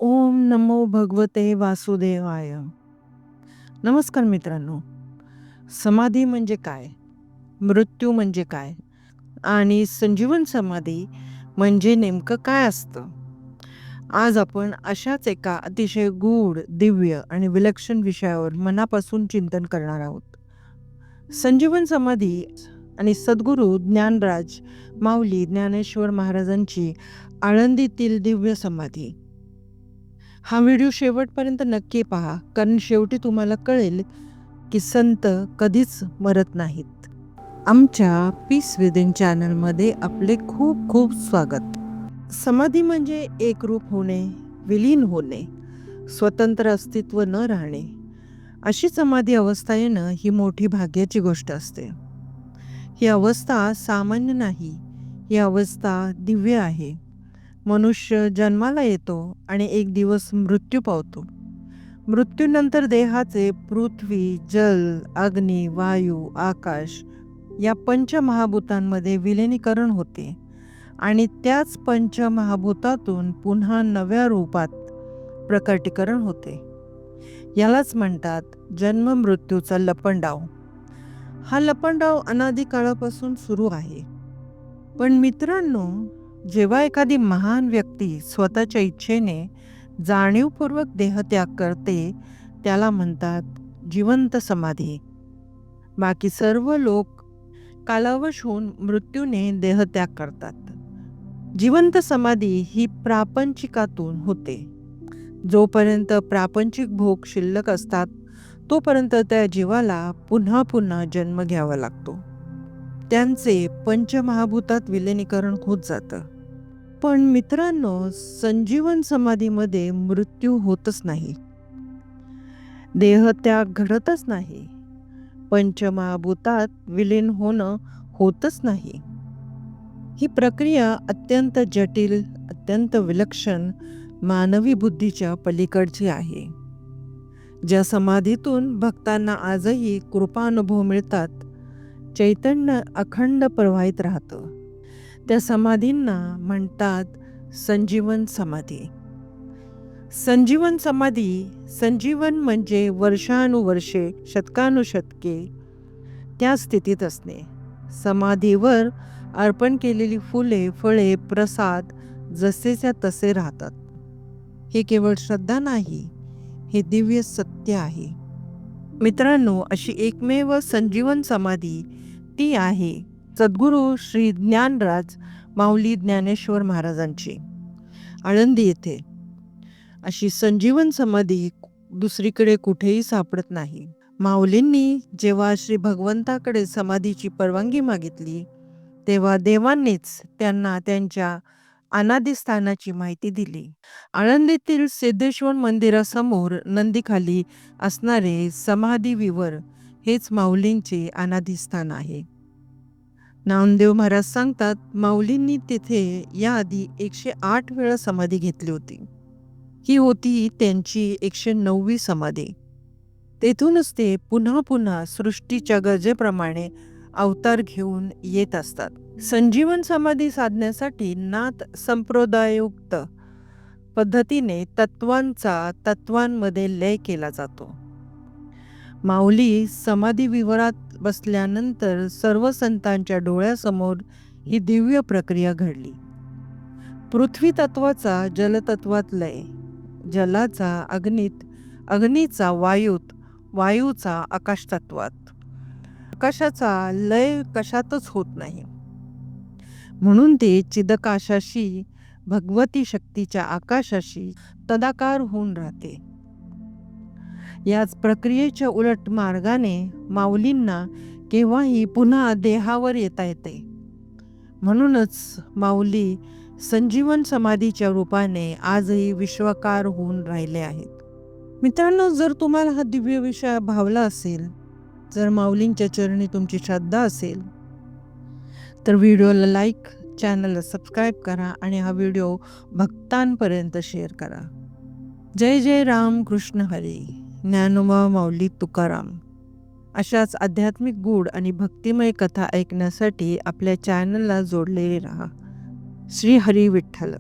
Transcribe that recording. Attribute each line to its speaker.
Speaker 1: ओम नमो भगवते वासुदेवाय. नमस्कार मित्रांनो. समाधी म्हणजे काय? मृत्यू म्हणजे काय? आणि संजीवन समाधी म्हणजे नेमकं काय असतं? आज आपण अशाच एका अतिशय गूढ, दिव्य आणि विलक्षण विषयावर मनापासून चिंतन करणार आहोत. संजीवन समाधी आणि सद्गुरू ज्ञानराज माऊली ज्ञानेश्वर महाराजांची आळंदीतील दिव्य समाधी. हा व्हिडिओ शेवटपर्यंत नक्की पहा, कारण शेवटी तुम्हाला कळेल की संत कधीच मरत नाहीत. आमच्या पीस विदिन चॅनलमध्ये आपले खूप खूप स्वागत. समाधी म्हणजे एकरूप होणे, विलीन होणे, स्वतंत्र अस्तित्व न राहणे. अशी समाधी अवस्था येणं ही मोठी भाग्याची गोष्ट असते. ही अवस्था सामान्य नाही, ही अवस्था दिव्य आहे. मनुष्य जन्माला येतो आणि एक दिवस मृत्यू पावतो. मृत्यूनंतर देहाचे पृथ्वी, जल, अग्नी, वायू, आकाश या पंचमहाभूतांमध्ये विलिनीकरण होते आणि त्याच पंचमहाभूतातून पुन्हा नव्या रूपात प्रकटीकरण होते. यालाच म्हणतात जन्म मृत्यूचा लपंडाव. हा लपंडाव अनादी काळापासून सुरू आहे. पण मित्रांनो, जेव्हा एखादी महान व्यक्ती स्वतःच्या इच्छेने जाणीवपूर्वक देहत्याग करते, त्याला म्हणतात जिवंत समाधी. बाकी सर्व लोक कालावश होऊन मृत्यूने देहत्याग करतात. जिवंत समाधी ही प्रापंचिकातून होते. जोपर्यंत प्रापंचिक भोग शिल्लक असतात, तोपर्यंत त्या जीवाला पुन्हा पुन्हा जन्म घ्यावा लागतो. त्यांचे पंचमहाभूतात विलिनीकरण होत जातं. पण मित्रांनो, संजीवन समाधीमध्ये मृत्यू होतच नाही. देहत्याग घडतच नाही. पंचमहाभूतात विलीन होणं होतच नाही. ही प्रक्रिया अत्यंत जटिल, अत्यंत विलक्षण, मानवी बुद्धीच्या पलीकडची आहे. ज्या समाधीतून भक्तांना आजही कृपानुभव मिळतात, चैतन्य अखंड प्रवाहित राहतं, त्या समाधींना म्हणतात संजीवन समाधी. संजीवन समाधी, संजीवन म्हणजे वर्षानुवर्षे, शतकानुशतके त्या स्थितीत असणे. समाधीवर अर्पण केलेली फुले, फळे, प्रसाद जसेच्या तसे राहतात. हे केवळ श्रद्धा नाही, हे दिव्य सत्य आहे. मित्रांनो, अशी एकमेव संजीवन समाधी ती आहे सद्गुरू श्री ज्ञानराज माऊली ज्ञानेश्वर महाराजांची, आळंदी येथे. अशी संजीवन समाधी दुसरीकडे कुठेही सापडत नाही. माऊलींनी जेव्हा श्री भगवंताकडे समाधीची परवानगी मागितली, तेव्हा देवांनीच त्यांना त्यांच्या अनादिस्थानाची माहिती दिली. आळंदीतील सिद्धेश्वर मंदिरासमोर नंदीखाली असणारे समाधी विवर हेच माऊलींचे अनादिस्थान आहे. नामदेव महाराज सांगतात, माऊलींनी तिथे याआधी 108 वेळा समाधी घेतली होती. ही होती त्यांची 109वी समाधी. तेथूनच ते पुन्हा पुन्हा सृष्टीच्या गरजेप्रमाणे अवतार घेऊन येत असतात. संजीवन समाधी साधण्यासाठी नाथ संप्रदाययुक्त पद्धतीने तत्वांमध्ये लय केला जातो. माऊली समाधी विवरात बसल्यानंतर सर्व संतांच्या डोळ्यासमोर ही दिव्य प्रक्रिया घडली. पृथ्वी तत्वाचा जलतत्वात लय, जलाचा अग्नीत, अग्नीचा वायूत, वायूचा आकाश तत्वात. आकाशाचा लय कशातच होत नाही. म्हणून ते चिदकाशाशी, भगवती शक्तीच्या आकाशाशी तदाकार होऊन राहते. याच प्रक्रियेच्या उलट मार्गाने माऊलींना केव्हाही पुन्हा देहावर येता येते. म्हणूनच माऊली संजीवन समाधीच्या रूपाने आजही विश्वाकार होऊन राहिले आहेत. मित्रांनो, जर तुम्हाला हा दिव्य विषय भावला असेल, जर माऊलींच्या चरणी तुमची श्रद्धा असेल, तर व्हिडिओला लाईक, चॅनलला सबस्क्राईब करा आणि हा व्हिडिओ भक्तांपर्यंत शेअर करा. जय जय राम कृष्ण हरी. ज्ञानोबा माऊली तुकाराम. अशाच आध्यात्मिक गूढ आणि भक्तिमय कथा ऐकण्यासाठी आपल्या चॅनलला जोडलेले राहा. श्री हरी विठ्ठल.